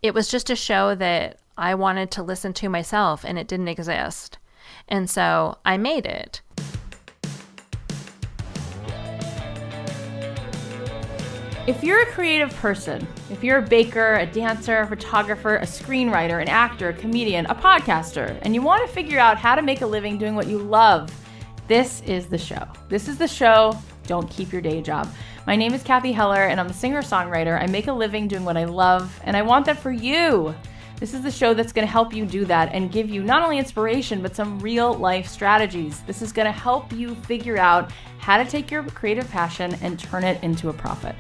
It was just a show that I wanted to listen to myself, and it didn't exist. And so I made it. If you're a creative person, if you're a baker, a dancer, a photographer, a screenwriter, an actor, a comedian, a podcaster, and you want to figure out how to make a living doing what you love, this is the show. This is the show. Don't keep your day job. My name is Cathy Heller, and I'm a singer-songwriter. I make a living doing what I love, and I want that for you. This is the show that's going to help you do that and give you not only inspiration, but some real-life strategies. This is going to help you figure out how to take your creative passion and turn it into a profit.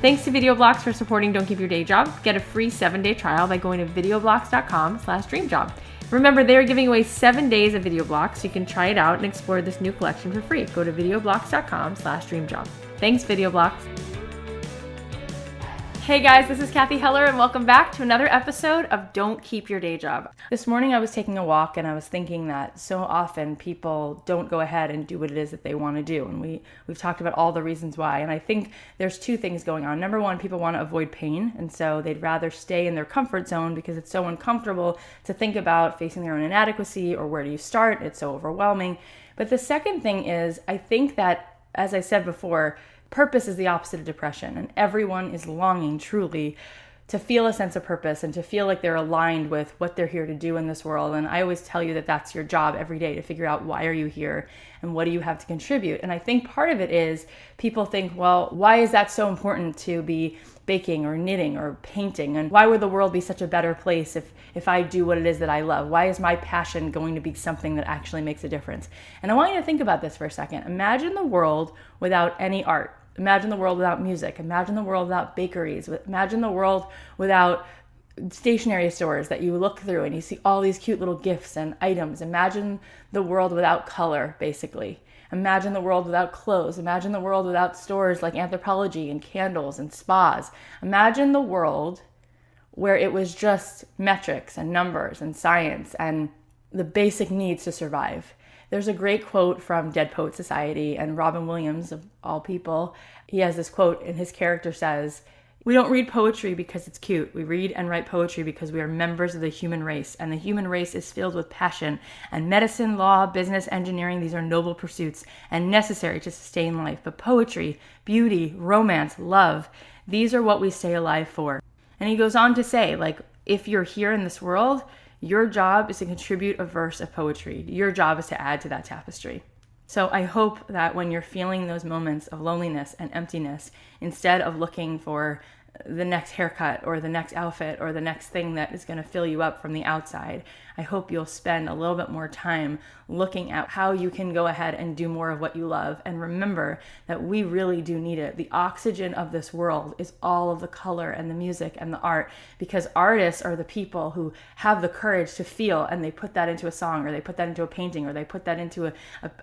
Thanks to VideoBlocks for supporting Don't Keep Your Day Job. Get a free 7-day trial by going to videoblocks.com/dreamjob. Remember, they are giving away 7 days of VideoBlocks, so you can try it out and explore this new collection for free. Go to videoblocks.com/dreamjob. Thanks, VideoBlocks. Hey guys, this is Cathy Heller, and welcome back to another episode of Don't Keep Your Day Job. This morning I was taking a walk, and I was thinking that so often people don't go ahead and do what it is that they want to do, and we've talked about all the reasons why, and I think there's two things going on. Number one, people want to avoid pain, and so they'd rather stay in their comfort zone because it's so uncomfortable to think about facing their own inadequacy or where do you start. It's so overwhelming. But the second thing is, I think that, as I said before, purpose is the opposite of depression, and everyone is longing truly to feel a sense of purpose and to feel like they're aligned with what they're here to do in this world. And I always tell you that that's your job every day, to figure out why are you here and what do you have to contribute. And I think part of it is people think, well, why is that so important to be baking or knitting or painting? And why would the world be such a better place if I do what it is that I love? Why is my passion going to be something that actually makes a difference? And I want you to think about this for a second. Imagine the world without any art. Imagine the world without music. Imagine the world without bakeries. Imagine the world without stationery stores that you look through and you see all these cute little gifts and items. Imagine the world without color, basically. Imagine the world without clothes. Imagine the world without stores like Anthropologie and candles and spas. Imagine the world where it was just metrics and numbers and science and the basic needs to survive. There's a great quote from Dead Poet Society, and Robin Williams, of all people, he has this quote, and his character says, "We don't read poetry because it's cute. We read and write poetry because we are members of the human race, and the human race is filled with passion, and medicine, law, business, engineering, these are noble pursuits and necessary to sustain life. But poetry, beauty, romance, love, these are what we stay alive for." And he goes on to say, like, if you're here in this world, your job is to contribute a verse of poetry. Your job is to add to that tapestry. So I hope that when you're feeling those moments of loneliness and emptiness, instead of looking for the next haircut or the next outfit or the next thing that is going to fill you up from the outside, I hope you'll spend a little bit more time looking at how you can go ahead and do more of what you love. And remember that we really do need it. The oxygen of this world is all of the color and the music and the art, because artists are the people who have the courage to feel, and they put that into a song, or they put that into a painting, or they put that into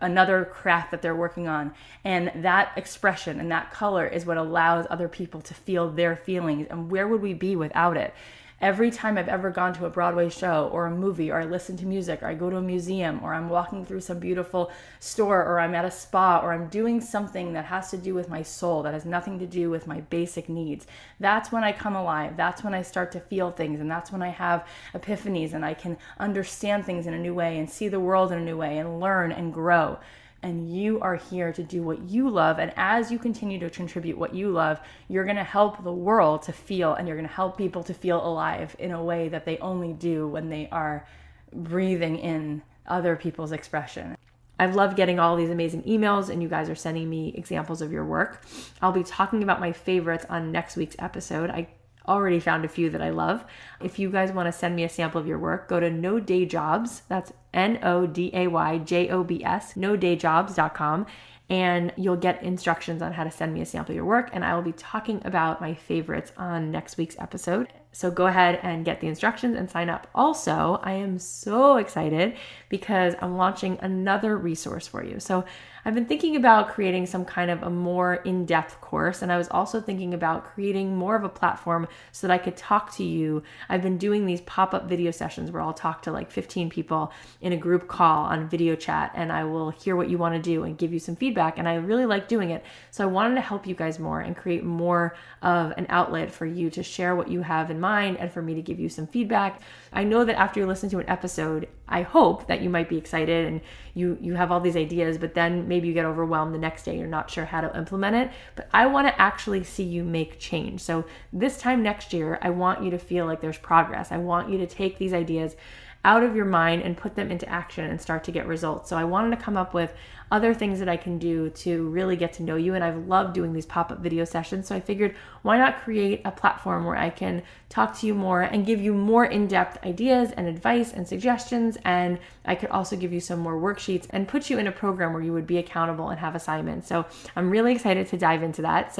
another craft that they're working on. And that expression and that color is what allows other people to feel their feelings. And where would we be without it? Every time I've ever gone to a Broadway show or a movie, or I listen to music, or I go to a museum, or I'm walking through some beautiful store, or I'm at a spa, or I'm doing something that has to do with my soul, that has nothing to do with my basic needs, that's when I come alive. That's when I start to feel things, and that's when I have epiphanies, and I can understand things in a new way and see the world in a new way and learn and grow. And you are here to do what you love. And as you continue to contribute what you love, you're going to help the world to feel, and you're going to help people to feel alive in a way that they only do when they are breathing in other people's expression. I've loved getting all these amazing emails, and you guys are sending me examples of your work. I'll be talking about my favorites on next week's episode. I already found a few that I love. If you guys want to send me a sample of your work, go to No Day Jobs. That's NODAYJOBS, nodayjobs.com, and you'll get instructions on how to send me a sample of your work. And I will be talking about my favorites on next week's episode. So go ahead and get the instructions and sign up. Also, I am so excited because I'm launching another resource for you. So I've been thinking about creating some kind of a more in-depth course, and I was also thinking about creating more of a platform so that I could talk to you. I've been doing these pop-up video sessions where I'll talk to like 15 people in a group call on video chat, and I will hear what you want to do and give you some feedback, and I really like doing it. So I wanted to help you guys more and create more of an outlet for you to share what you have in mind and for me to give you some feedback. I know that after you listen to an episode, I hope that you might be excited and you have all these ideas, but then maybe you get overwhelmed the next day. You're not sure how to implement it, but I want to actually see you make change. So this time next year, I want you to feel like there's progress. I want you to take these ideas out of your mind and put them into action and start to get results. So I wanted to come up with other things that I can do to really get to know you. And I've loved doing these pop-up video sessions. So I figured, why not create a platform where I can talk to you more and give you more in-depth ideas and advice and suggestions. And I could also give you some more worksheets and put you in a program where you would be accountable and have assignments. So I'm really excited to dive into that.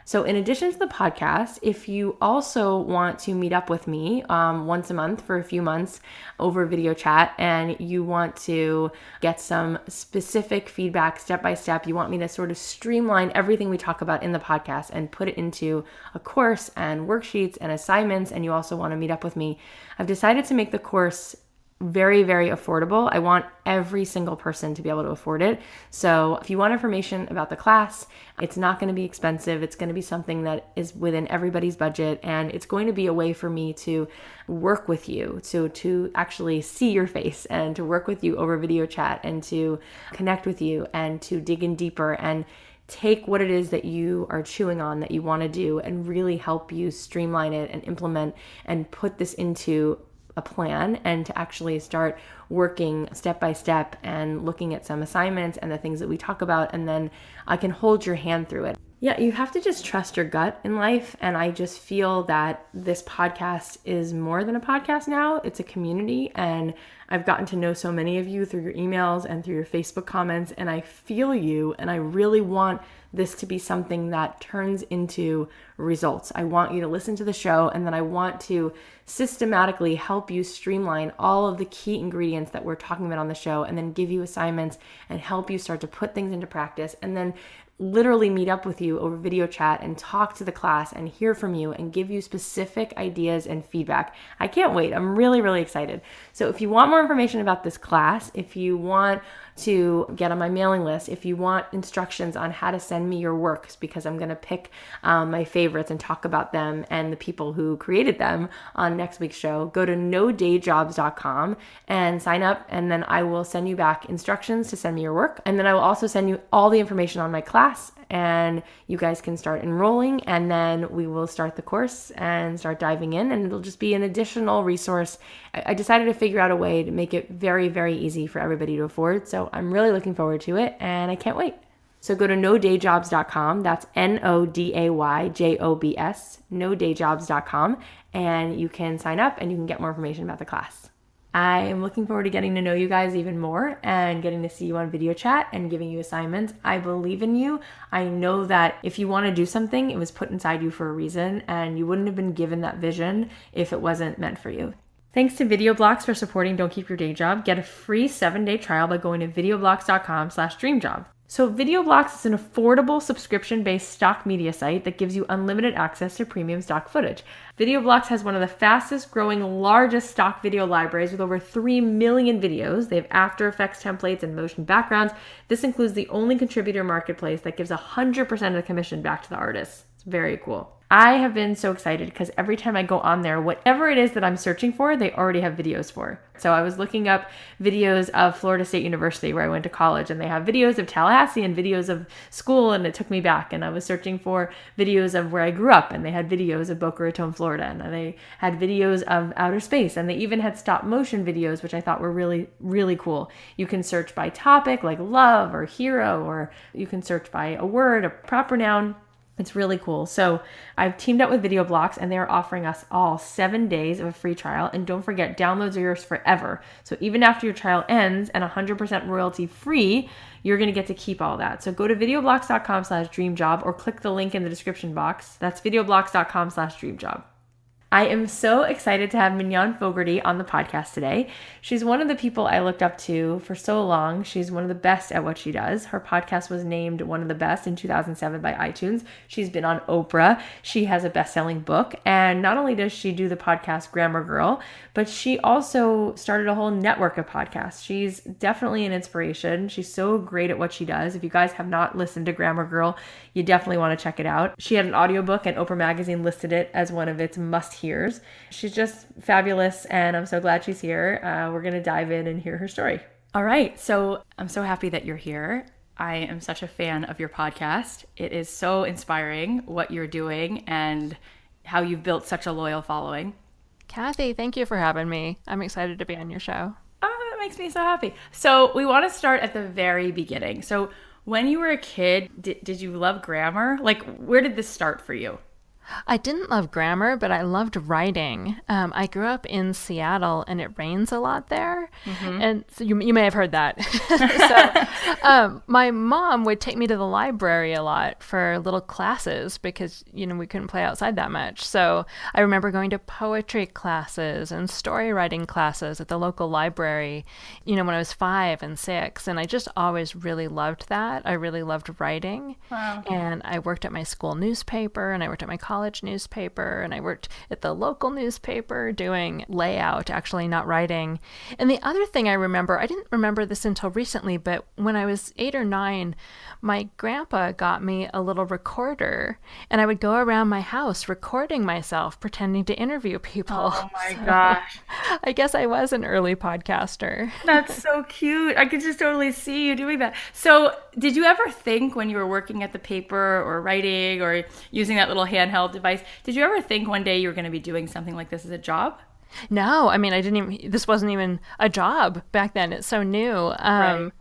So in addition to the podcast, if you also want to meet up with me once a month for a few months over video chat, and you want to get some specific feedback step by step, you want me to sort of streamline everything we talk about in the podcast and put it into a course and worksheets and assignments, and you also want to meet up with me, I've decided to make the course very, very affordable. I want every single person to be able to afford it. So if you want information about the class, it's not going to be expensive. It's going to be something that is within everybody's budget, and it's going to be a way for me to work with you, to actually see your face and to work with you over video chat and to connect with you and to dig in deeper and take what it is that you are chewing on that you want to do and really help you streamline it and implement and put this into a plan and to actually start working step by step and looking at some assignments and the things that we talk about, and then I can hold your hand through it. Yeah, you have to just trust your gut in life, and I just feel that this podcast is more than a podcast now. It's a community, and I've gotten to know so many of you through your emails and through your Facebook comments, and I feel you, and I really want this to be something that turns into results. I want you to listen to the show, and then I want to systematically help you streamline all of the key ingredients that we're talking about on the show, and then give you assignments and help you start to put things into practice, and then literally meet up with you over video chat and talk to the class and hear from you and give you specific ideas and feedback. I can't wait. I'm really, really excited. So if you want more information about this class, if you want to get on my mailing list, if you want instructions on how to send me your works, because I'm going to pick my favorites and talk about them and the people who created them on next week's show, go to nodayjobs.com and sign up, and then I will send you back instructions to send me your work. And then I will also send you all the information on my class, and you guys can start enrolling, and then we will start the course and start diving in, and it'll just be an additional resource. I decided to figure out a way to make it very, very easy for everybody to afford. So I'm really looking forward to it, and I can't wait. So go to nodayjobs.com. That's NODAYJOBS, nodayjobs.com, and you can sign up and you can get more information about the class. I am looking forward to getting to know you guys even more and getting to see you on video chat and giving you assignments. I believe in you. I know that if you want to do something, it was put inside you for a reason, and you wouldn't have been given that vision if it wasn't meant for you. Thanks to VideoBlocks for supporting Don't Keep Your Day Job. Get a free 7-day trial by going to videoblocks.com/dreamjob. So VideoBlocks is an affordable subscription-based stock media site that gives you unlimited access to premium stock footage. VideoBlocks has one of the fastest growing, largest stock video libraries with over 3 million videos. They have After Effects templates and motion backgrounds. This includes the only contributor marketplace that gives 100% of the commission back to the artists. It's very cool. I have been so excited because every time I go on there, whatever it is that I'm searching for, they already have videos for. So I was looking up videos of Florida State University where I went to college, and they have videos of Tallahassee and videos of school, and it took me back. And I was searching for videos of where I grew up, and they had videos of Boca Raton, Florida, and they had videos of outer space, and they even had stop motion videos, which I thought were really, really cool. You can search by topic like love or hero, or you can search by a word, a proper noun. It's really cool. So I've teamed up with VideoBlocks, and they're offering us all 7 days of a free trial. And don't forget, downloads are yours forever. So even after your trial ends and 100% royalty free, you're going to get to keep all that. So go to videoblocks.com/dreamjob or click the link in the description box. That's videoblocks.com/dreamjob. I am so excited to have Mignon Fogarty on the podcast today. She's one of the people I looked up to for so long. She's one of the best at what she does. Her podcast was named one of the best in 2007 by iTunes. She's been on Oprah. She has a best-selling book. And not only does she do the podcast Grammar Girl, but she also started a whole network of podcasts. She's definitely an inspiration. She's so great at what she does. If you guys have not listened to Grammar Girl, you definitely want to check it out. She had an audiobook and Oprah Magazine listed it as one of its must-hears. She's just fabulous and I'm so glad she's here. We're going to dive in and hear her story. All right. So I'm so happy that you're here. I am such a fan of your podcast. It is so inspiring what you're doing and how you've built such a loyal following. Cathy, thank you for having me. I'm excited to be on your show. Oh, that makes me so happy. So we want to start at the very beginning. So when you were a kid, did you love grammar? Like, where did this start for you? I didn't love grammar, but I loved writing. I grew up in Seattle, and it rains a lot there. Mm-hmm. And so you may have heard that. So my mom would take me to the library a lot for little classes because, we couldn't play outside that much. So I remember going to poetry classes and story writing classes at the local library, when I was 5 and 6. And I just always really loved that. I really loved writing. Wow. And I worked at my school newspaper, and I worked at my college newspaper, and I worked at the local newspaper doing layout, actually not writing. And the other thing I remember, I didn't remember this until recently, but when I was 8 or 9, my grandpa got me a little recorder, and I would go around my house recording myself, pretending to interview people. Oh my gosh. I guess I was an early podcaster. That's so cute. I could just totally see you doing that. So did you ever think when you were working at the paper or writing or using that little handheld device, did you ever think one day you were going to be doing something like this as a job? No, I mean, this wasn't even a job back then. It's so new. Right.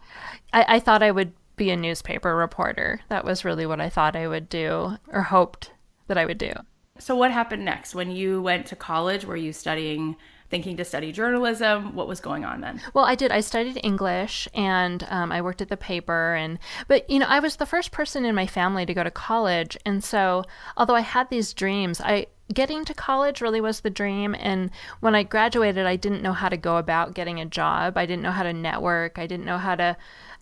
I thought I would be a newspaper reporter. That was really what I thought I would do or hoped that I would do. So what happened next? When you went to college, were you thinking to study journalism? What was going on then? Well, I did. I studied English and I worked at the paper. But I was the first person in my family to go to college. And so although I had these dreams, getting to college really was the dream. And when I graduated, I didn't know how to go about getting a job. I didn't know how to network. I didn't know how to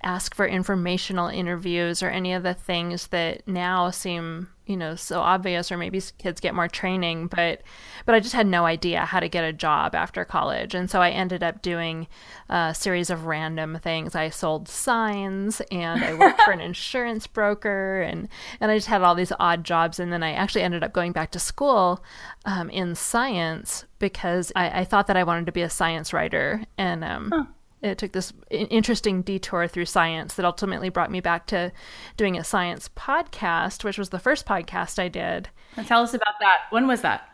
ask for informational interviews or any of the things that now seem, so obvious, or maybe kids get more training, but I just had no idea how to get a job after college. And so I ended up doing a series of random things. I sold signs and I worked for an insurance broker and I just had all these odd jobs. And then I actually ended up going back to school in science because I thought that I wanted to be a science writer. And It took this interesting detour through science that ultimately brought me back to doing a science podcast, which was the first podcast I did. And tell us about that. When was that?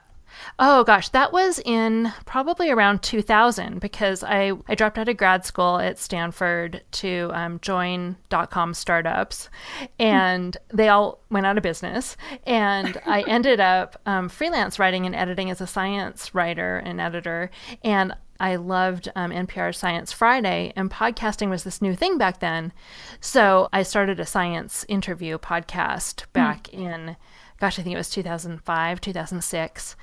Oh, gosh, that was in probably around 2000 because I dropped out of grad school at Stanford to join .com startups, and they all went out of business. And I ended up freelance writing and editing as a science writer and editor. And I loved NPR's Science Friday, and podcasting was this new thing back then. So I started a science interview podcast back in, I think it was 2005, 2006,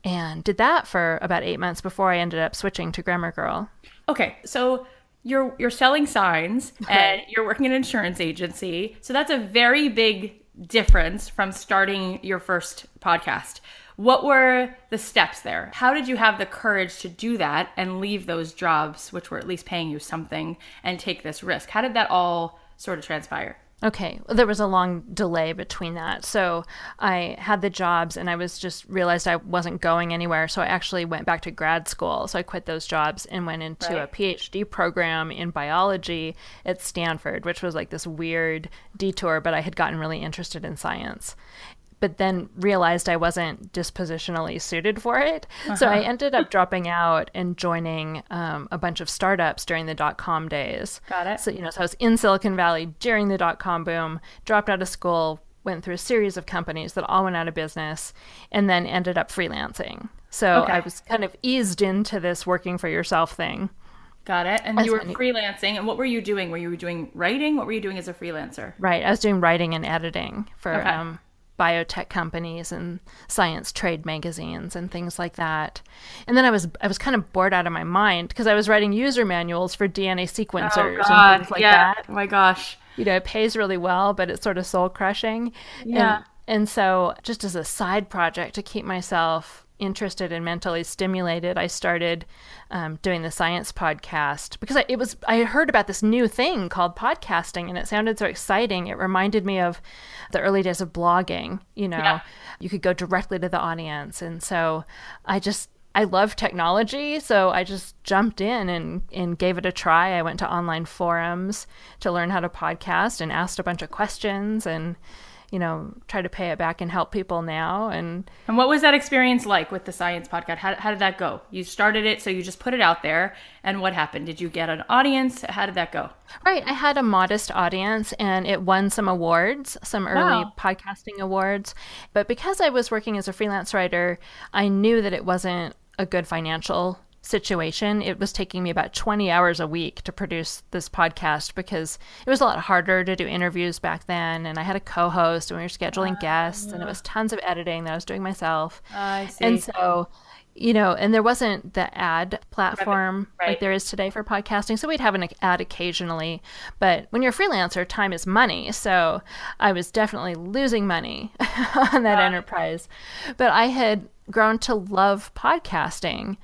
and did that for about 8 months before I ended up switching to Grammar Girl. Okay, so you're selling signs and you're working in an insurance agency. So that's a very big difference from starting your first podcast. What were the steps there? How did you have the courage to do that and leave those jobs, which were at least paying you something, and take this risk? How did that all sort of transpire? Okay, well, there was a long delay between that. So I had the jobs and I realized I wasn't going anywhere. So I actually went back to grad school. So I quit those jobs and went into a PhD program in biology at Stanford, which was like this weird detour, but I had gotten really interested in science. But then realized I wasn't dispositionally suited for it. So I ended up dropping out and joining a bunch of startups during the .com days. Got it. So, so I was in Silicon Valley during the .com boom, dropped out of school, went through a series of companies that all went out of business, and then ended up freelancing. So I was kind of eased into this working for yourself thing. Got it. And you were freelancing. And what were you doing? Were you doing writing? What were you doing as a freelancer? Right. I was doing writing and editing for biotech companies and science trade magazines and things like that. And then I was kind of bored out of my mind because I was writing user manuals for DNA sequencers and things like that. Oh my gosh. It pays really well, but it's sort of soul crushing. Yeah. And so just as a side project to keep myself interested and mentally stimulated, I started doing the science podcast because I heard about this new thing called podcasting, and it sounded so exciting. It reminded me of the early days of blogging. You could go directly to the audience, and so I love technology, so I just jumped in and gave it a try. I went to online forums to learn how to podcast and asked a bunch of questions and try to pay it back and help people now. And what was that experience like with the science podcast? How did that go? You started it, so you just put it out there. And what happened? Did you get an audience? How did that go? Right. I had a modest audience and it won some awards, some early podcasting awards. But because I was working as a freelance writer, I knew that it wasn't a good financial situation. It was taking me about 20 hours a week to produce this podcast because it was a lot harder to do interviews back then. And I had a co-host and we were scheduling guests and it was tons of editing that I was doing myself. I see. And so, and there wasn't the ad platform like there is today for podcasting. So we'd have an ad occasionally, but when you're a freelancer, time is money. So I was definitely losing money on that enterprise, but I had grown to love podcasting.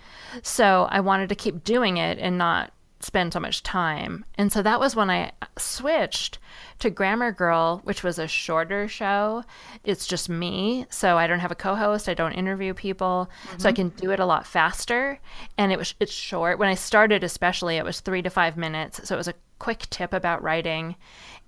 So I wanted to keep doing it and not spend so much time. And so that was when I switched to Grammar Girl, which was a shorter show. It's just me. So I don't have a co-host. I don't interview people. So I can do it a lot faster. And it's short. When I started, especially, it was 3 to 5 minutes. So it was a quick tip about writing.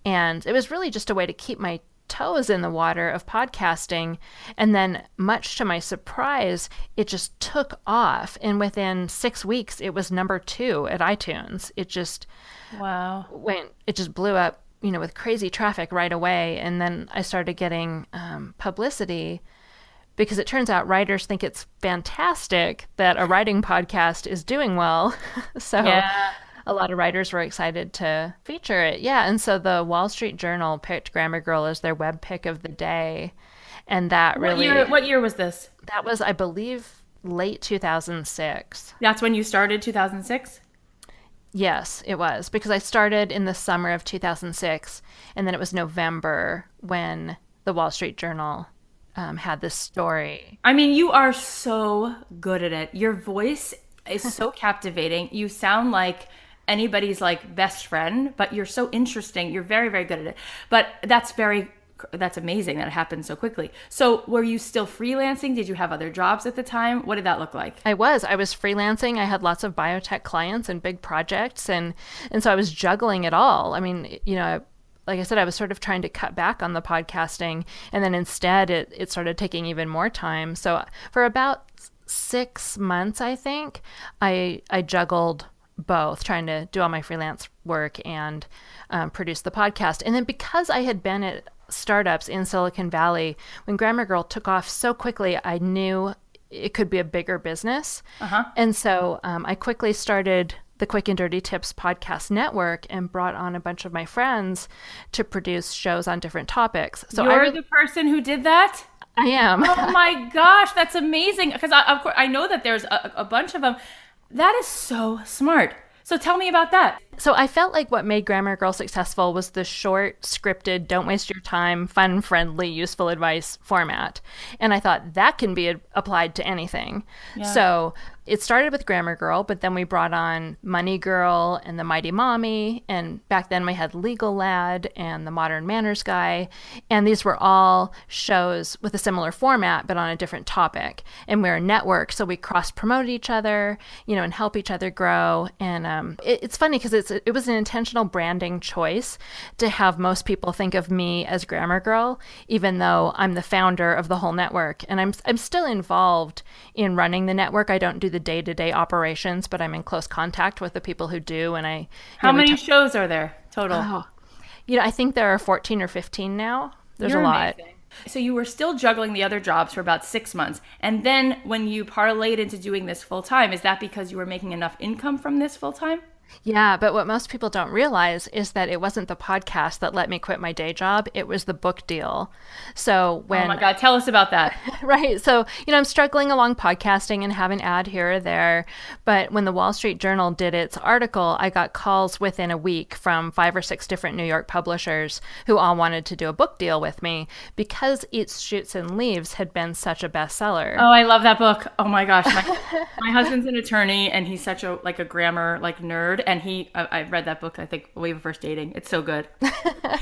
And it was really just a way to keep my toes in the water of podcasting. And then much to my surprise, it just took off. And within 6 weeks, it was number 2 at iTunes. It just it just blew up, with crazy traffic right away. And then I started getting publicity because it turns out writers think it's fantastic that a writing podcast is doing well. So a lot of writers were excited to feature it. Yeah. And so the Wall Street Journal picked Grammar Girl as their web pick of the day. And that What year was this? That was, I believe, late 2006. That's when you started, 2006? Yes, it was. Because I started in the summer of 2006. And then it was November when the Wall Street Journal had this story. I mean, you are so good at it. Your voice is so captivating. You sound like anybody's best friend, but you're so interesting. You're very, very good at it. But that's amazing that it happened so quickly. So were you still freelancing? Did you have other jobs at the time? What did that look like? I was freelancing. I had lots of biotech clients and big projects. And so I was juggling it all. I mean, like I said, I was sort of trying to cut back on the podcasting. And then instead it started taking even more time. So for about 6 months, I think, I juggled both, trying to do all my freelance work and produce the podcast. And then because I had been at startups in Silicon Valley, when Grammar Girl took off so quickly, I knew it could be a bigger business. And so I quickly started the Quick and Dirty Tips podcast network and brought on a bunch of my friends to produce shows on different topics. So You're the person who did that? I am. Oh my gosh, that's amazing. Because of course I know that there's a bunch of them. That is so smart. So tell me about that. So I felt like what made Grammar Girl successful was the short, scripted, don't waste your time, fun, friendly, useful advice format. And I thought that can be applied to anything. Yeah. So it started with Grammar Girl, but then we brought on Money Girl and the Mighty Mommy. And back then we had Legal Lad and the Modern Manners Guy. And these were all shows with a similar format, but on a different topic. And we're a network, so we cross-promote each other, and help each other grow. And it's funny because it was an intentional branding choice to have most people think of me as Grammar Girl, even though I'm the founder of the whole network. And I'm still involved in running the network. I don't do the day-to-day operations, but I'm in close contact with the people who do. And How many shows are there total? Oh, I think there are 14 or 15 now. There's a lot. Amazing. So you were still juggling the other jobs for about 6 months. And then when you parlayed into doing this full time, is that because you were making enough income from this full time? Yeah, but what most people don't realize is that it wasn't the podcast that let me quit my day job. It was the book deal. So Oh my when, God, tell us about that. right. So, I'm struggling along podcasting and have an ad here or there. But when the Wall Street Journal did its article, I got calls within a week from 5 or 6 different New York publishers who all wanted to do a book deal with me because Eats, Shoots, and Leaves had been such a bestseller. Oh, I love that book. Oh my gosh. My husband's an attorney and he's such a grammar nerd. And I've read that book, I think, way before first dating. It's so good.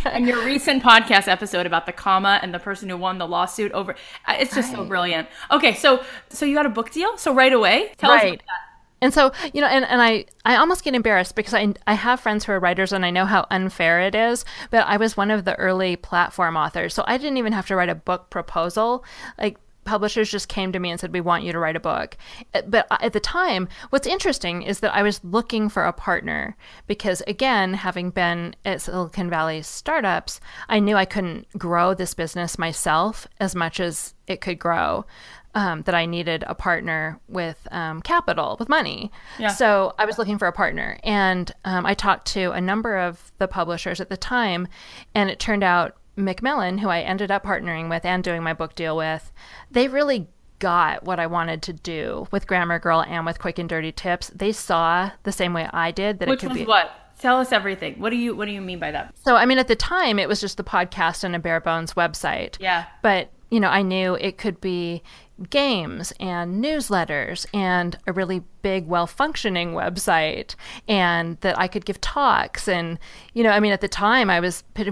And your recent podcast episode about the comma and the person who won the lawsuit over, it's just so brilliant. Okay. So you got a book deal. So right away, tell us about that. And so, and I almost get embarrassed because I have friends who are writers and I know how unfair it is, but I was one of the early platform authors. So I didn't even have to write a book proposal. Like, publishers just came to me and said, we want you to write a book. But at the time, what's interesting is that I was looking for a partner because, again, having been at Silicon Valley startups, I knew I couldn't grow this business myself as much as it could grow. That I needed a partner with capital, with money. Yeah. So I was looking for a partner. And I talked to a number of the publishers at the time, and it turned out Mignon, who I ended up partnering with and doing my book deal with, they really got what I wanted to do with Grammar Girl and with Quick and Dirty Tips. They saw the same way I did that Which it could was be. What? Tell us everything. What do you mean by that? So, at the time, it was just the podcast and a bare bones website. Yeah. But, I knew it could be games and newsletters and a really big, well-functioning website, and that I could give talks. And, at the time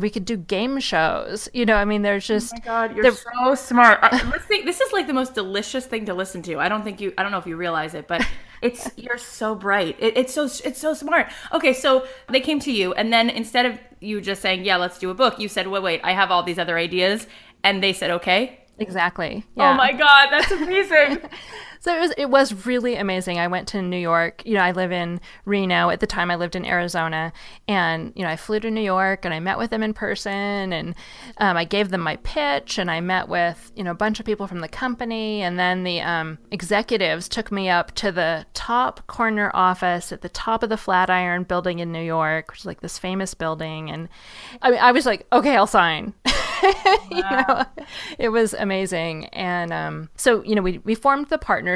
we could do game shows, there's just. Oh my God, you're so smart. Let's think, this is like the most delicious thing to listen to. I don't know if you realize it, but you're so bright. It's so smart. Okay. So they came to you, and then instead of you just saying, yeah, let's do a book, you said, wait, I have all these other ideas. And they said, okay. Exactly. Yeah. Oh my God, that's amazing. So it was really amazing. I went to New York. I live in Reno. At the time, I lived in Arizona. And, I flew to New York and I met with them in person. And I gave them my pitch and I met with, a bunch of people from the company. And then the executives took me up to the top corner office at the top of the Flatiron building in New York, which is like this famous building. And I was like, okay, I'll sign. Wow. It was amazing. And so, we formed the partnership.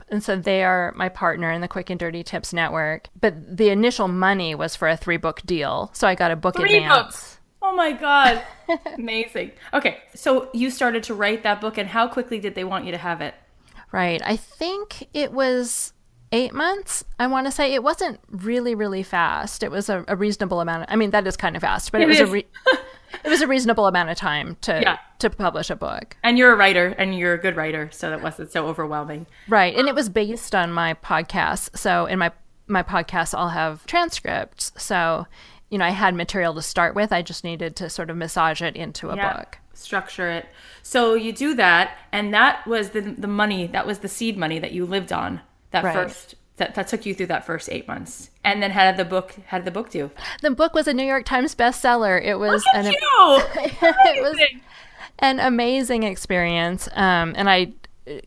And so they are my partner in the Quick and Dirty Tips network. But the initial money was for a 3-book deal. So I got a book 3 advance. books. Oh my God. Amazing. Okay. So you started to write that book, and how quickly did they want you to have it? Right. I think it was 8 months. I want to say it wasn't really, really fast. It was a reasonable amount. That is kind of fast, but it was a reasonable amount of time to publish a book. And you're a writer, and you're a good writer, so that wasn't so overwhelming. Right. And it was based on my podcast. So in my podcasts, I'll have transcripts. So, I had material to start with. I just needed to sort of massage it into a book. Structure it. So you do that, and that was the money, that was the seed money that you lived on that took you through that first 8 months. And then how did the book do? The book was a New York Times bestseller. It was it was an amazing experience. And I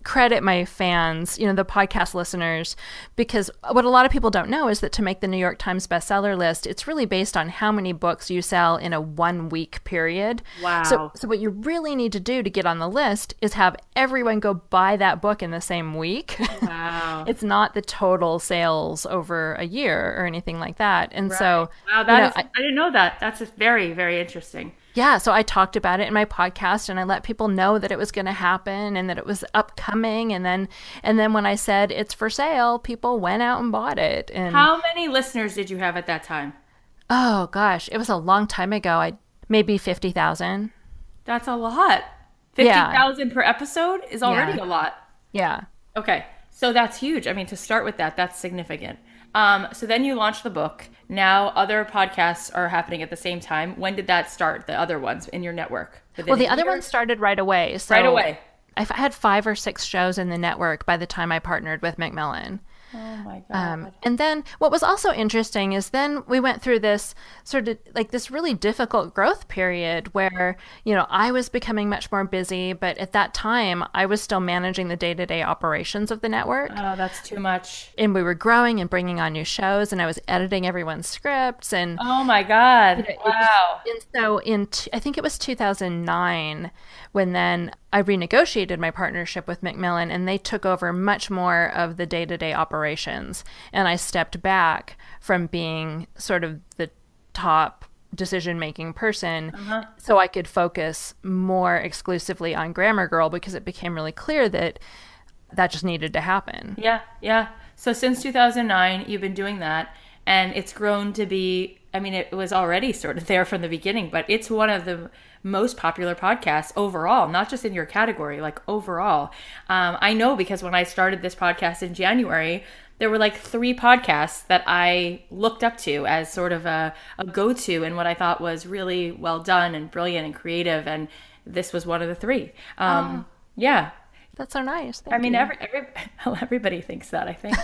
credit my fans, the podcast listeners, because what a lot of people don't know is that to make the New York Times bestseller list, it's really based on how many books you sell in a 1-week period. Wow. So what you really need to do to get on the list is have everyone go buy that book in the same week. Wow. It's not the total sales over a year or anything like that. And so, wow, I didn't know that. That's very, very interesting. Yeah, so I talked about it in my podcast, and I let people know that it was going to happen and that it was upcoming. And then when I said it's for sale, people went out and bought it. And how many listeners did you have at that time? Oh gosh, it was a long time ago. Maybe 50,000. That's a lot. 50,000 per episode is already a lot. Yeah. Okay, so that's huge. To start with that's significant. So then you launched the book. Now other podcasts are happening at the same time. When did that start, the other ones in your network? Well, the other one started right away. So right away. I had 5 or 6 shows in the network by the time I partnered with Macmillan. Oh my God. And then what was also interesting is then we went through this sort of like this really difficult growth period where, I was becoming much more busy, but at that time I was still managing the day-to-day operations of the network. Oh, that's too much. And we were growing and bringing on new shows, and I was editing everyone's scripts. And Oh my God. Wow. and so I think it was 2009 when then I renegotiated my partnership with Macmillan, and they took over much more of the day-to-day operations. And I stepped back from being sort of the top decision-making person so I could focus more exclusively on Grammar Girl, because it became really clear that just needed to happen. Yeah, yeah. So since 2009, you've been doing that, and it's grown to be, I mean, it was already sort of there from the beginning, but it's one of the most popular podcasts overall, not just in your category, like overall. I know because when I started this podcast in January, there were like 3 podcasts that I looked up to as sort of a go-to and what I thought was really well done and brilliant and creative. And this was one of the 3. Yeah. That's so nice. I mean, everybody thinks that, I think.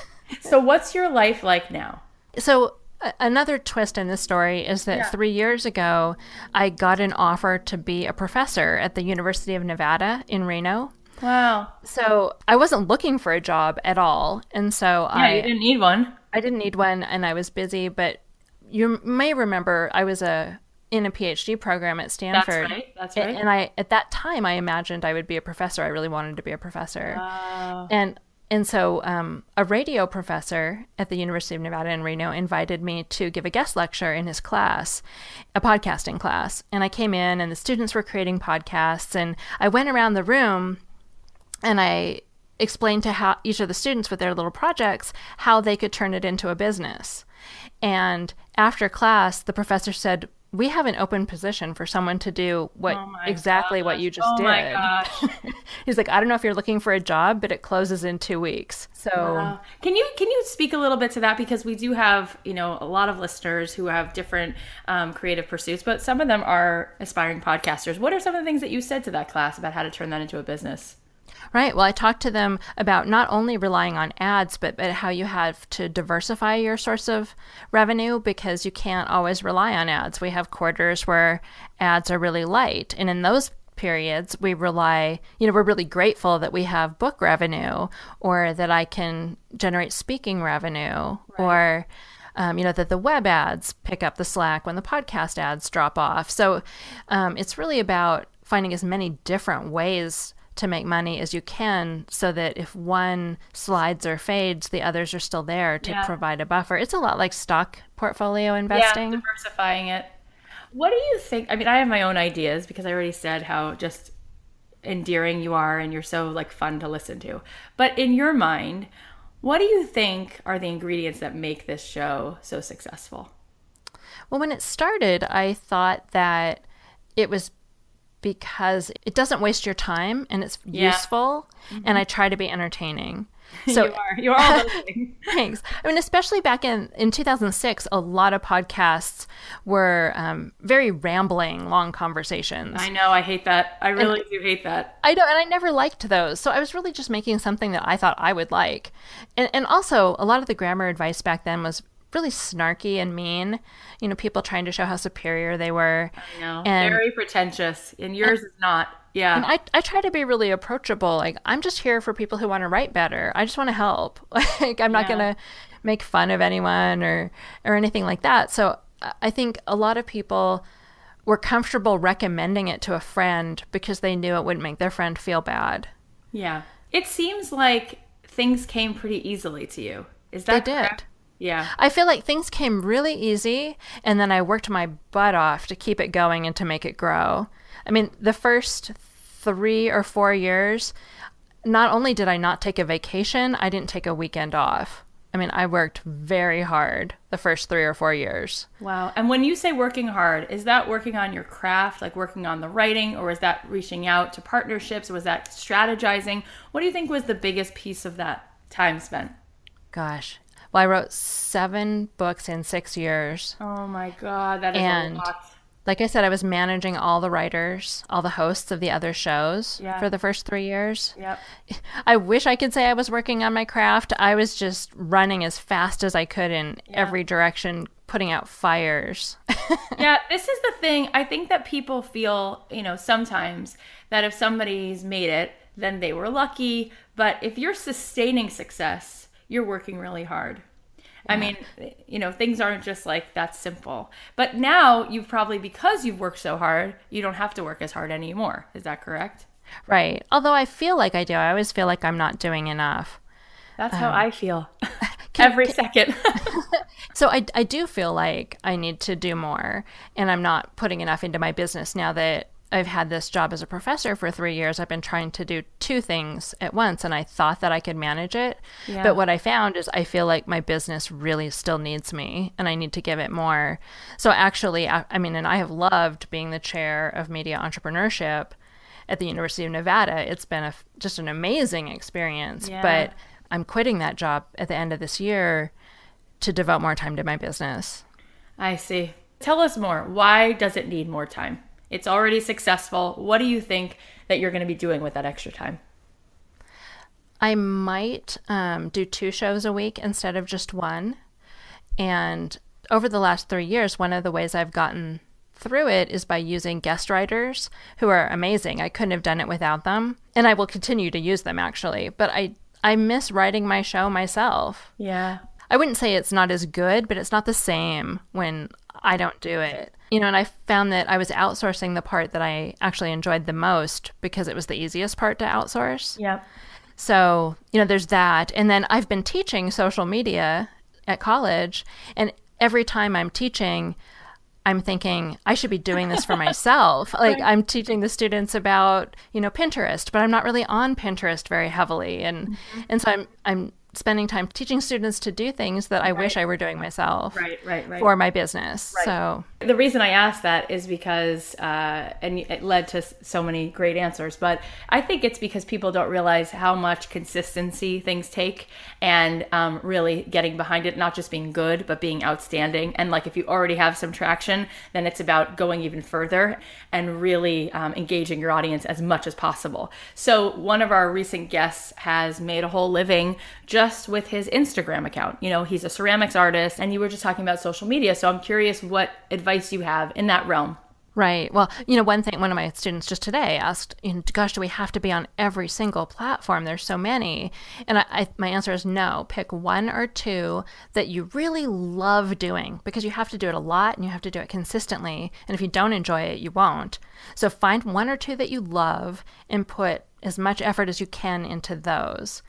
So what's your life like now? So another twist in this story is that 3 years ago, I got an offer to be a professor at the University of Nevada in Reno. Wow. So I wasn't looking for a job at all. And so you didn't need one. I didn't need one, and I was busy. But you may remember I was in a PhD program at Stanford. That's right. And at that time, I imagined I would be a professor. I really wanted to be a professor. Wow. And so a radio professor at the University of Nevada in Reno invited me to give a guest lecture in his class, a podcasting class. And I came in, and the students were creating podcasts. And I went around the room, and I explained to how each of the students with their little projects how they could turn it into a business. And after class, the professor said, "We have an open position for someone to do what you just did." Oh my gosh. He's like, "I don't know if you're looking for a job, but it closes in 2 weeks." So can you speak a little bit to that? Because we do have, a lot of listeners who have different creative pursuits, but some of them are aspiring podcasters. What are some of the things that you said to that class about how to turn that into a business? Right. Well, I talked to them about not only relying on ads, but how you have to diversify your source of revenue, because you can't always rely on ads. We have quarters where ads are really light. And in those periods, we rely, we're really grateful that we have book revenue, or that I can generate speaking revenue, or that the web ads pick up the slack when the podcast ads drop off. So it's really about finding as many different ways to make money as you can, so that if one slides or fades, the others are still there to provide a buffer. It's a lot like stock portfolio investing. Yeah, diversifying it. What do you think? I mean, I have my own ideas because I already said how just endearing you are and you're so like fun to listen to. But in your mind, what do you think are the ingredients that make this show so successful? Well, when it started, I thought that it was because it doesn't waste your time, and it's useful, and I try to be entertaining. So you're all those things. Thanks. I mean, especially back in 2006, a lot of podcasts were very rambling, long conversations. I know. I hate that. I really do hate that. I know, and I never liked those. So I was really just making something that I thought I would like. And also, a lot of the grammar advice back then was really snarky and mean. People trying to show how superior they were. I know. Very pretentious. And yours is not. Yeah. And I try to be really approachable. Like, I'm just here for people who want to write better. I just want to help. Like, I'm not going to make fun of anyone or anything like that. So I think a lot of people were comfortable recommending it to a friend because they knew it wouldn't make their friend feel bad. Yeah. It seems like things came pretty easily to you. Is that They correct? did. Yeah. I feel like things came really easy, and then I worked my butt off to keep it going and to make it grow. I mean, the first 3 or 4 years, not only did I not take a vacation, I didn't take a weekend off. I mean, I worked very hard the first 3 or 4 years. Wow. And when you say working hard, is that working on your craft, like working on the writing, or is that reaching out to partnerships? Was that strategizing? What do you think was the biggest piece of that time spent? Gosh. Well, I wrote 7 books in 6 years. Oh my God, that is a lot. Like I said, I was managing all the writers, all the hosts of the other shows Yeah. for the first 3 years. Yep. I wish I could say I was working on my craft. I was just running as fast as I could in every direction, putting out fires. Yeah, this is the thing. I think that people feel, sometimes that if somebody's made it, then they were lucky. But if you're sustaining success, you're working really hard. I mean, things aren't just like that simple. But now you've probably, because you've worked so hard, you don't have to work as hard anymore. Is that correct? Right. Although I feel like I do. I always feel like I'm not doing enough. That's how I feel every second. So I do feel like I need to do more, and I'm not putting enough into my business now that I've had this job as a professor for 3 years. I've been trying to do two ththings at once, and I thought that I could manage it. Yeah. But what I found is I feel like my business really still needs me, and I need to give it more. So actually, and I have loved being the chair of media entrepreneurship at the University of Nevada. It's been just an amazing experience. Yeah. But I'm quitting that job at the end of this year to devote more time to my business. I see. Tell us more. Why does it need more time? It's already successful. What do you think that you're going to be doing with that extra time? I might do 2 shows a week instead of just one. And over the last 3 years, one of the ways I've gotten through it is by using guest writers who are amazing. I couldn't have done it without them. And I will continue to use them, actually. But I miss writing my show myself. Yeah. I wouldn't say it's not as good, but it's not the same when I don't do it. And I found that I was outsourcing the part that I actually enjoyed the most because it was the easiest part to outsource. Yep. So, there's that. And then I've been teaching social media at college, and every time I'm teaching, I'm thinking I should be doing this for myself. Like Right. I'm teaching the students about, Pinterest, but I'm not really on Pinterest very heavily. And so I'm spending time teaching students to do things that I wish I were doing myself Right. for my business. Right. So the reason I asked that is because, and it led to so many great answers, but I think it's because people don't realize how much consistency things take and really getting behind it, not just being good, but being outstanding. And like if you already have some traction, then it's about going even further and really engaging your audience as much as possible. So one of our recent guests has made a whole living just with his Instagram account. He's a ceramics artist, and you were just talking about social media. So I'm curious what advice you have in that realm. Right. Well, one of my students just today asked, gosh, do we have to be on every single platform? There's so many. And my answer is no. Pick 1 or 2 that you really love doing, because you have to do it a lot and you have to do it consistently. And if you don't enjoy it, you won't. So find 1 or 2 that you love and put as much effort as you can into those.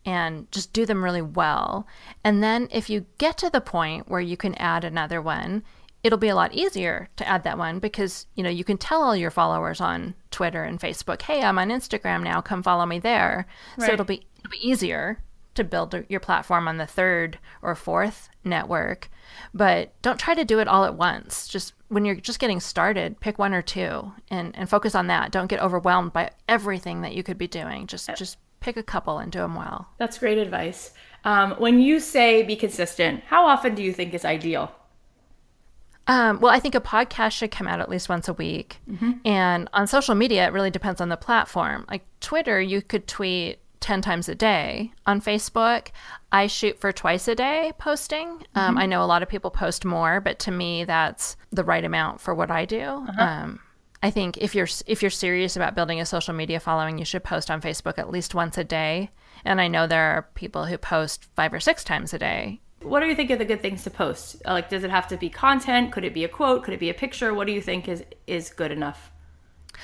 And just do them really well. And then if you get to the point where you can add another one, it'll be a lot easier to add that one because, you can tell all your followers on Twitter and Facebook, hey, I'm on Instagram now, come follow me there. Right. So it'll be easier to build your platform on the 3rd or 4th network. But don't try to do it all at once. Just when you're just getting started, pick 1 or 2 and focus on that. Don't get overwhelmed by everything that you could be doing. Just pick a couple and do them well. That's great advice. When you say be consistent, how often do you think is ideal? Well, I think a podcast should come out at least once a week. And on social media, it really depends on the platform. Like Twitter, you could tweet 10 times a day. On Facebook, I shoot for twice a day posting. I know a lot of people post more, but to me, that's the right amount for what I do. I think if you're serious about building a social media following, you should post on Facebook at least once a day. And I know there are people who post 5 or 6 times a day. What do you think are the good things to post? Like, does it have to be content? Could it be a quote? Could it be a picture? What do you think is good enough?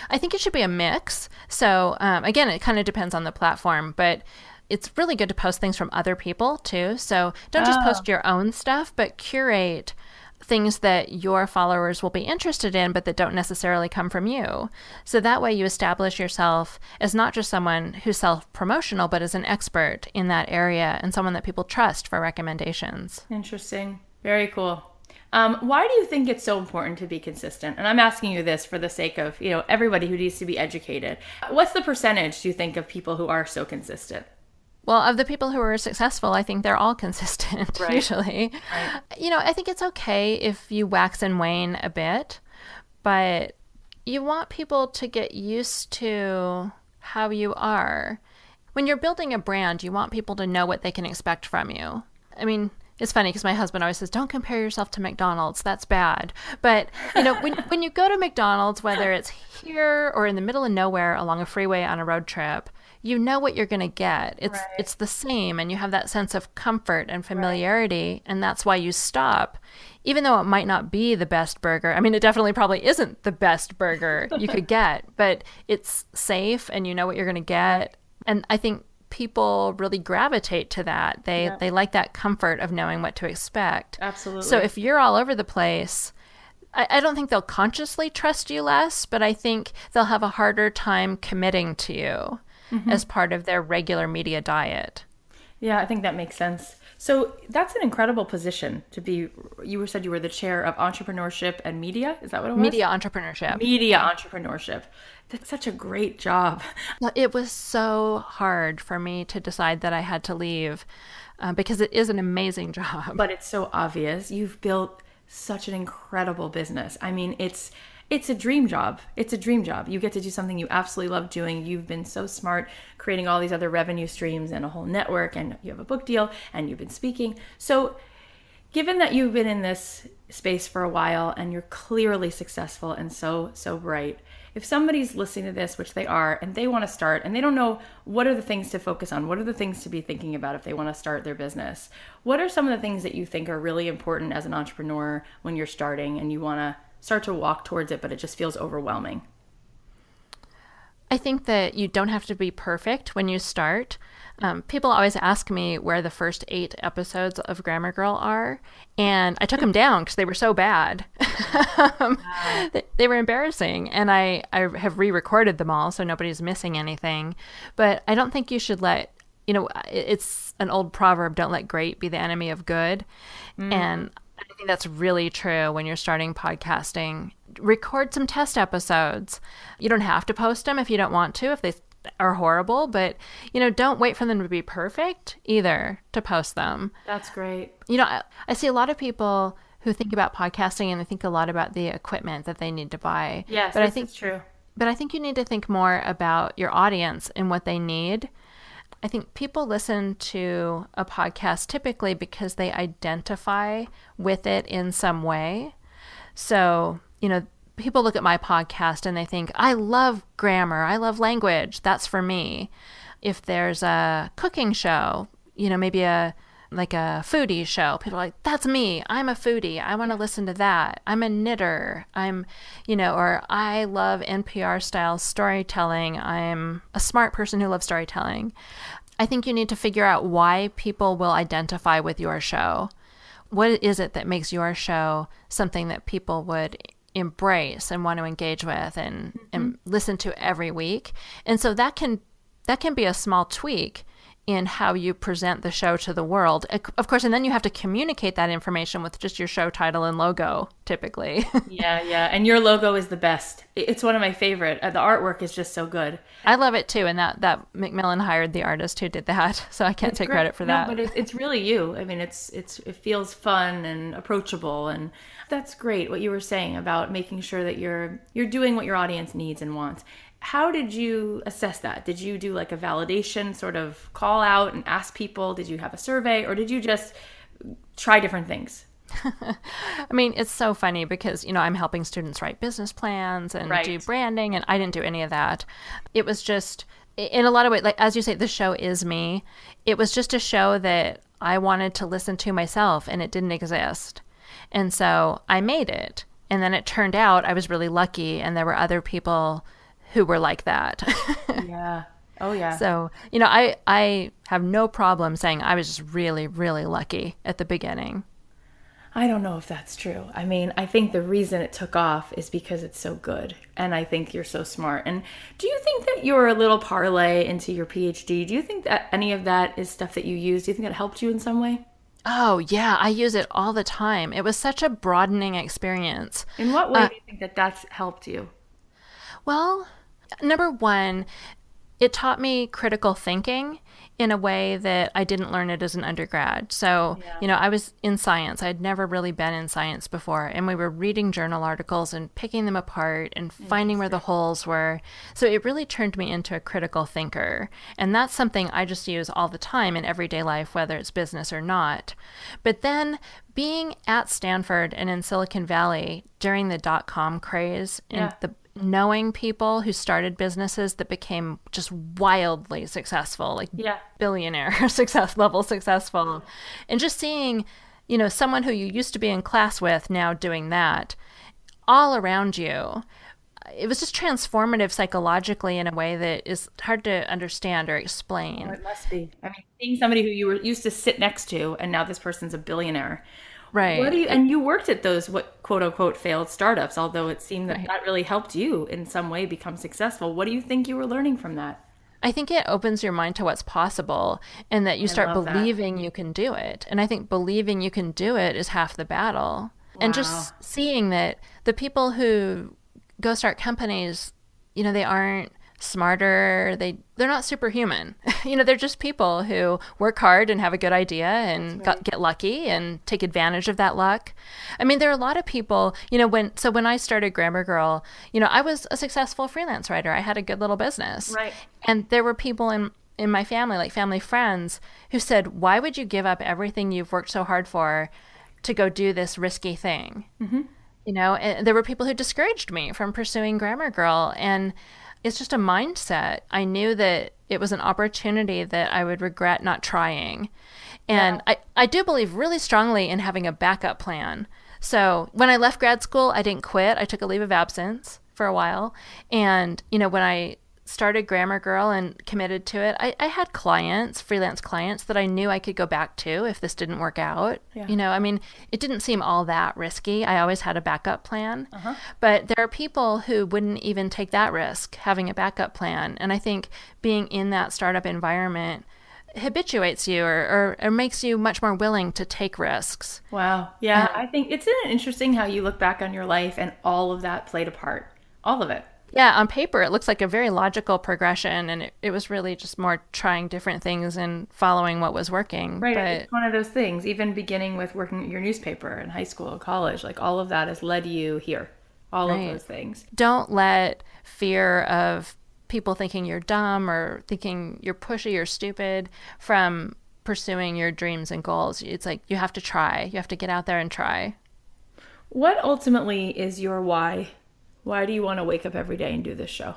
I think it should be a mix. So again, it kind of depends on the platform, but it's really good to post things from other people too. So don't just post your own stuff, but curate things that your followers will be interested in, but that don't necessarily come from you. So that way you establish yourself as not just someone who's self-promotional, but as an expert in that area and someone that people trust for recommendations. Interesting. Very cool. Why do you think it's so important to be consistent? And I'm asking you this for the sake of, everybody who needs to be educated. What's the percentage, do you think, of people who are so consistent? Well, of the people who are successful, I think they're all consistent, Right. usually. Right. I think it's okay if you wax and wane a bit, but you want people to get used to how you are. When you're building a brand, you want people to know what they can expect from you. I mean, it's funny because my husband always says, don't compare yourself to McDonald's. That's bad. But, when you go to McDonald's, whether it's here or in the middle of nowhere along a freeway on a road trip, you know what you're going to get. It's the same, and you have that sense of comfort and familiarity, and that's why you stop. Even though it might not be the best burger. I mean, it definitely probably isn't the best burger you could get, but it's safe and you know what you're going to get. And I think people really gravitate to that. They like that comfort of knowing what to expect. Absolutely. So if you're all over the place, I don't think they'll consciously trust you less, but I think they'll have a harder time committing to you as part of their regular media diet. Yeah, I think that makes sense. So that's an incredible position to be. You said you were the chair of entrepreneurship and media. Is that what it was? Media entrepreneurship. Media entrepreneurship. That's such a great job. It was so hard for me to decide that I had to leave because it is an amazing job. But it's so obvious. You've built such an incredible business. I mean, it's a dream job. It's a dream job. You get to do something you absolutely love doing. You've been so smart creating all these other revenue streams and a whole network, and you have a book deal and you've been speaking. So given that you've been in this space for a while and you're clearly successful and so bright, if somebody's listening to this, which they are, and they want to start and they don't know what are the things to focus on, what are the things to be thinking about if they want to start their business, what are some of the things that you think are really important as an entrepreneur when you're starting and you want to start to walk towards it, but it just feels overwhelming? I think that you don't have to be perfect when you start. People always ask me where the first 8 episodes of Grammar Girl are, and I took them down because they were so bad. They were embarrassing, and I have re-recorded them all, so nobody's missing anything. But I don't think you should let, it's an old proverb, don't let great be the enemy of good. And I think that's really true when you're starting podcasting. Record some test episodes. You don't have to post them if you don't want to, if they are horrible, but don't wait for them to be perfect either to post them. That's great. I see a lot of people who think about podcasting and they think a lot about the equipment that they need to buy. Yes, but I think it's true. But I think you need to think more about your audience and what they need. I think people listen to a podcast typically because they identify with it in some way. So, people look at my podcast and they think, I love grammar, I love language, that's for me. If there's a cooking show, maybe a foodie show, people are like, that's me, I'm a foodie, I want to listen to that. I'm a knitter, or I love NPR style storytelling, I'm a smart person who loves storytelling. I think you need to figure out why people will identify with your show. What is it that makes your show something that people would embrace and want to engage with and listen to every week? And so that can be a small tweak in how you present the show to the world. Of course, and then you have to communicate that information with just your show title and logo, typically. Yeah. And your logo is the best. It's one of my favorite. The artwork is just so good. I love it too. And that Macmillan hired the artist who did that, so I can't take credit for that. No, but it's really you. I mean, it feels fun and approachable, and that's great. What you were saying about making sure that you're doing what your audience needs and wants. How did you assess that? Did you do like a validation sort of call out and ask people? Did you have a survey, or did you just try different things? I mean, it's so funny because, I'm helping students write business plans and do branding, and I didn't do any of that. It was just, in a lot of ways, like as you say, the show is me. It was just a show that I wanted to listen to myself, and it didn't exist. And so I made it. And then it turned out I was really lucky, and there were other people who were like that. Yeah. Oh, yeah. So, I have no problem saying I was just really, really lucky at the beginning. I don't know if that's true. I mean, I think the reason it took off is because it's so good. And I think you're so smart. And do you think that you're a little parlay into your PhD? Do you think that any of that is stuff that you use? Do you think that helped you in some way? Oh, yeah. I use it all the time. It was such a broadening experience. In what way do you think that that's helped you? Well, number one, it taught me critical thinking in a way that I didn't learn it as an undergrad. So, I was in science. I'd never really been in science before. And we were reading journal articles and picking them apart and finding where the holes were. So it really turned me into a critical thinker. And that's something I just use all the time in everyday life, whether it's business or not. But then being at Stanford and in Silicon Valley during the dot-com craze and knowing people who started businesses that became just wildly successful, like billionaire level successful, and just seeing, someone who you used to be in class with now doing that all around you. It was just transformative psychologically in a way that is hard to understand or explain. Oh, it must be. I mean, seeing somebody who you were used to sit next to, and now this person's a billionaire. Right. And you worked at those, what quote unquote failed startups, although it seemed that that really helped you in some way become successful. What do you think you were learning from that? I think it opens your mind to what's possible and that you start believing you can do it. And I think believing you can do it is half the battle. Wow. And just seeing that the people who go start companies, they aren't smarter. They're not superhuman. They're just people who work hard and have a good idea and get lucky and take advantage of that luck. I mean, there are a lot of people, when I started Grammar Girl, I was a successful freelance writer. I had a good little business. Right. And there were people in my family, like family friends, who said, why would you give up everything you've worked so hard for to go do this risky thing? Mm-hmm. And there were people who discouraged me from pursuing Grammar Girl. And it's just a mindset. I knew that it was an opportunity that I would regret not trying. And I do believe really strongly in having a backup plan. So when I left grad school, I didn't quit. I took a leave of absence for a while. And, when I started Grammar Girl and committed to it, I had freelance clients that I knew I could go back to if this didn't work out. Yeah. It didn't seem all that risky. I always had a backup plan. Uh-huh. But there are people who wouldn't even take that risk, having a backup plan. And I think being in that startup environment habituates you or makes you much more willing to take risks. Wow. Yeah. I think it's interesting how you look back on your life and all of that played a part. All of it. Yeah, on paper, it looks like a very logical progression, and it was really just more trying different things and following what was working. Right, it's one of those things, even beginning with working at your newspaper in high school, college, like all of that has led you here, all of those things. Don't let fear of people thinking you're dumb or thinking you're pushy or stupid from pursuing your dreams and goals. It's like you have to try. You have to get out there and try. What ultimately is your why? Why do you want to wake up every day and do this show?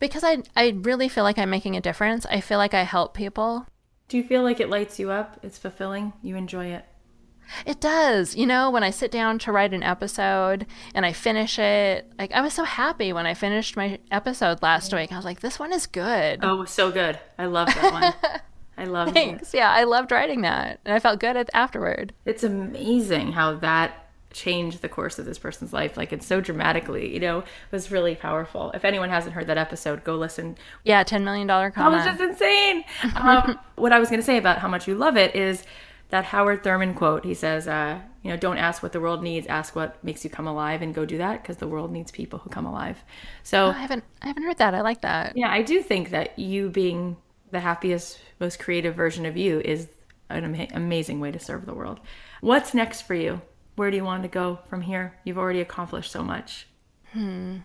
Because I really feel like I'm making a difference. I feel like I help people. Do you feel like it lights you up? It's fulfilling? You enjoy it? It does. When I sit down to write an episode and I finish it, like I was so happy when I finished my episode last week. I was like, this one is good. Oh, so good. I love that one. I love it. Thanks. Yeah, I loved writing that. And I felt good afterward. It's amazing how that changed the course of this person's life. Like it's so dramatically, it was really powerful. If anyone hasn't heard that episode, go listen. Yeah, $10 million comment. That was just insane. What I was going to say about how much you love it is that Howard Thurman quote. He says, don't ask what the world needs, ask what makes you come alive, and go do that because the world needs people who come alive. So I haven't heard that. I like that. Yeah, I do think that you being the happiest, most creative version of you is an amazing way to serve the world. What's next for you? Where do you want to go from here? You've already accomplished so much. Well,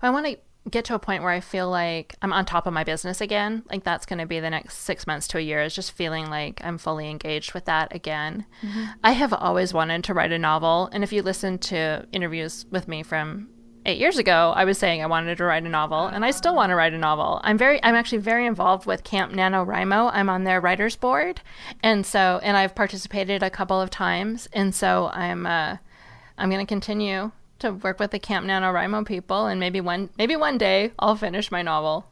I want to get to a point where I feel like I'm on top of my business again. Like that's going to be the next 6 months to a year, is just feeling like I'm fully engaged with that again. Mm-hmm. I have always wanted to write a novel. And if you listen to interviews with me from 8 years ago, I was saying I wanted to write a novel, and I still want to write a novel. I'm actually very involved with Camp NaNoWriMo. I'm on their writers board, and I've participated a couple of times, and so I'm going to continue to work with the Camp NaNoWriMo people, and maybe one day I'll finish my novel.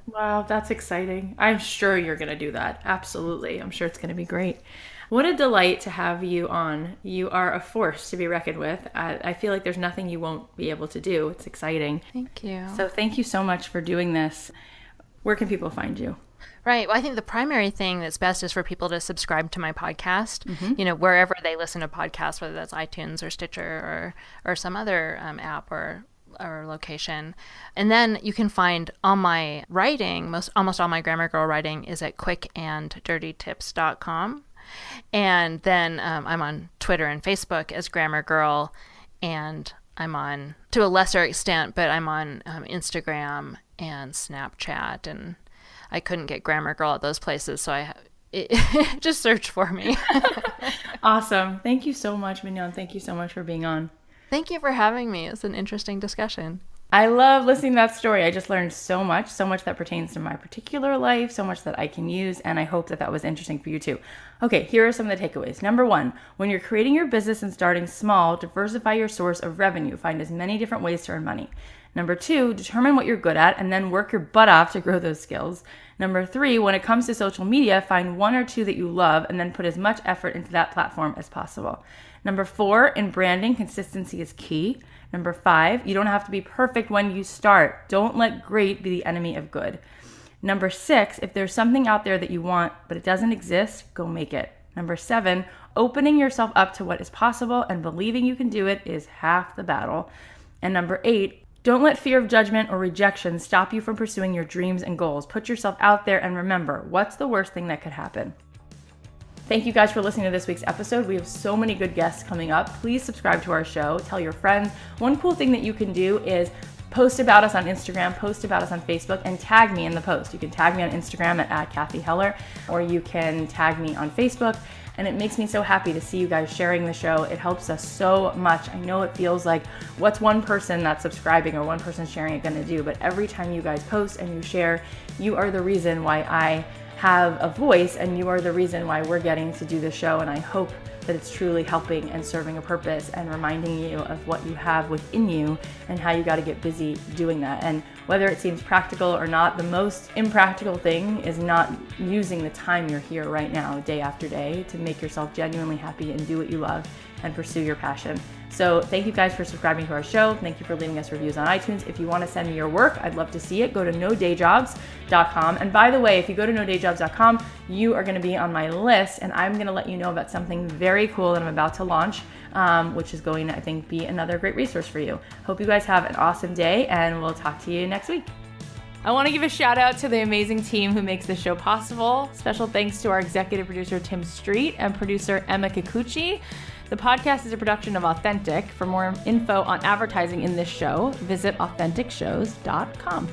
Wow, that's exciting. I'm sure you're going to do that. Absolutely. I'm sure it's going to be great. What a delight to have you on. You are a force to be reckoned with. I feel like there's nothing you won't be able to do. It's exciting. Thank you. So thank you so much for doing this. Where can people find you? Right. Well, I think the primary thing that's best is for people to subscribe to my podcast, wherever they listen to podcasts, whether that's iTunes or Stitcher or some other app or or location. And then you can find all my writing, almost all my Grammar Girl writing is at quickanddirtytips.com. And then I'm on Twitter and Facebook as Grammar Girl, and I'm on, to a lesser extent, but I'm on Instagram and Snapchat, and I couldn't get Grammar Girl at those places, so just search for me. Awesome. Thank you so much, Mignon. Thank you so much for being on. Thank you for having me. It's an interesting discussion. I love listening to that story. I just learned so much that pertains to my particular life, so much that I can use, and I hope that that was interesting for you too. Okay, here are some of the takeaways. Number 1, when you're creating your business and starting small, diversify your source of revenue. Find as many different ways to earn money. Number 2, determine what you're good at and then work your butt off to grow those skills. Number 3, when it comes to social media, find 1 or 2 that you love and then put as much effort into that platform as possible. Number 4, in branding, consistency is key. Number 5, you don't have to be perfect when you start. Don't let great be the enemy of good. Number 6, if there's something out there that you want but it doesn't exist, go make it. Number 7, opening yourself up to what is possible and believing you can do it is half the battle. And number 8, don't let fear of judgment or rejection stop you from pursuing your dreams and goals. Put yourself out there and remember, what's the worst thing that could happen? Thank you guys for listening to this week's episode. We have so many good guests coming up. Please subscribe to our show. Tell your friends. One cool thing that you can do is post about us on Instagram, post about us on Facebook, and tag me in the post. You can tag me on Instagram at Cathy Heller, or you can tag me on Facebook. And it makes me so happy to see you guys sharing the show. It helps us so much. I know it feels like, what's one person that's subscribing or one person sharing it gonna do? But every time you guys post and you share, you are the reason why I have a voice, and you are the reason why we're getting to do this show. And I hope that it's truly helping and serving a purpose and reminding you of what you have within you and how you got to get busy doing that. And whether it seems practical or not, the most impractical thing is not using the time you're here right now, day after day, to make yourself genuinely happy and do what you love and pursue your passion. So thank you guys for subscribing to our show. Thank you for leaving us reviews on iTunes. If you want to send me your work, I'd love to see it. Go to nodayjobs.com. And by the way, if you go to nodayjobs.com, you are going to be on my list, and I'm going to let you know about something very cool that I'm about to launch, which is going to, I think, be another great resource for you. Hope you guys have an awesome day, and we'll talk to you next week. I want to give a shout out to the amazing team who makes this show possible. Special thanks to our executive producer, Tim Street, and producer, Emma Kikuchi. The podcast is a production of Authentic. For more info on advertising in this show, visit AuthenticShows.com.